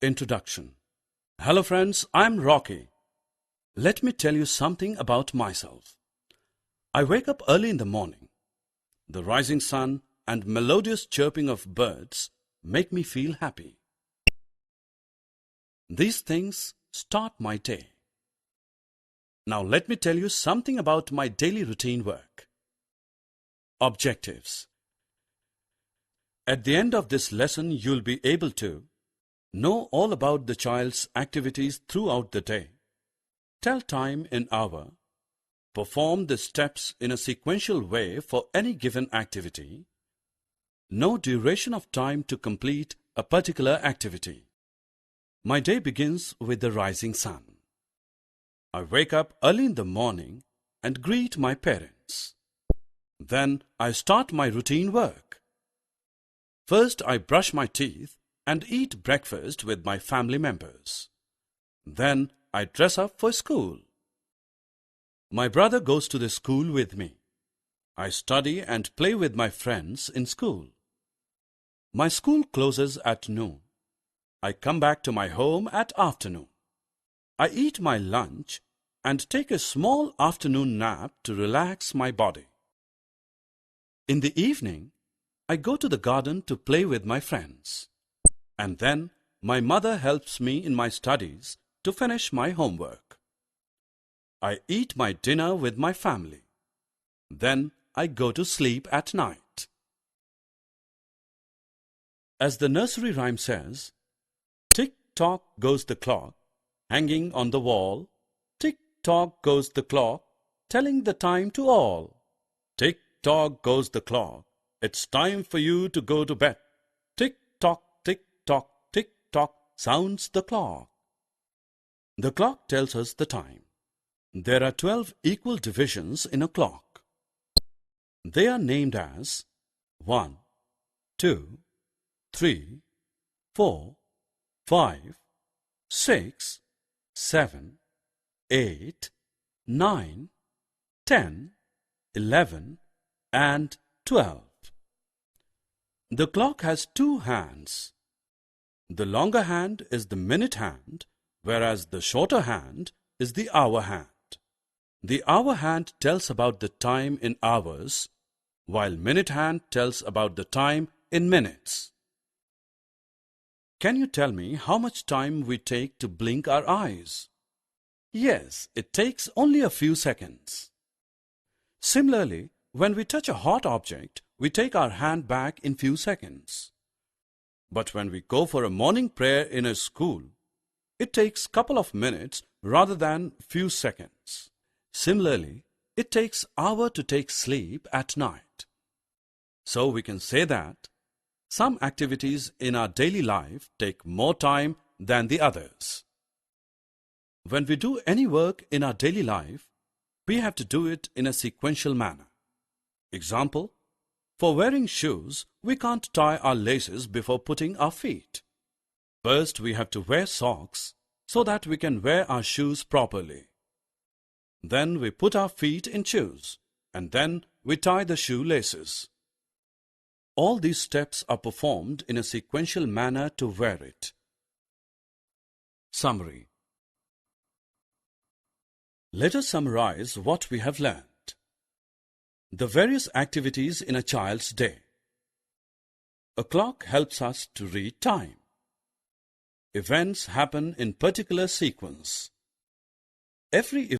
Introduction. Hello friends, I'm Rocky. Let me tell you something about myself. I wake up early in the morning. The rising sun and melodious chirping of birds make me feel happy. These things start my day. Now let me tell you something about my daily routine work. Objectives. At the end of this lesson, you'll be able to know all about the child's activities throughout the day. Tell time in hour. Perform the steps in a sequential way for any given activity. Know duration of time to complete a particular activity. My day begins with the rising sun. I wake up early in the morning and greet my parents. Then I start my routine work. First, I brush my teeth and eat breakfast with my family members. Then I dress up for school. My brother goes to the school with me. I study and play with my friends in school. My school closes at noon. I come back to my home at afternoon. I eat my lunch and take a small afternoon nap to relax my body. In the evening, I go to the garden to play with my friends. And then my mother helps me in my studies to finish my homework. I eat my dinner with my family. Then I go to sleep at night. As the nursery rhyme says, tick-tock goes the clock, hanging on the wall. Tick-tock goes the clock, telling the time to all. Tick-tock goes the clock, it's time for you to go to bed. Tick-tock, tick-tock, tick-tock sounds the clock. The clock tells us the time. There are 12 equal divisions in a clock. They are named as 1, 2, 3, 4, 5, 6, 7, 8, 9, 10, 11, and 12. The clock has two hands. The longer hand is the minute hand, whereas the shorter hand is the hour hand. The hour hand tells about the time in hours, while minute hand tells about the time in minutes. Can you tell me how much time we take to blink our eyes? Yes, it takes only a few seconds. Similarly, when we touch a hot object, we take our hand back in few seconds. But when we go for a morning prayer in a school, it takes couple of minutes rather than few seconds. Similarly, it takes hour to take sleep at night. So we can say that some activities in our daily life take more time than the others. When we do any work in our daily life, we have to do it in a sequential manner. Example, for wearing shoes, we can't tie our laces before putting our feet. First, we have to wear socks so that we can wear our shoes properly. Then we put our feet in shoes, and then we tie the shoe laces. All these steps are performed in a sequential manner to wear it. Summary. Let us summarize what we have learned. The various activities in a child's day. A clock helps us to read time. Events happen in particular sequence. Every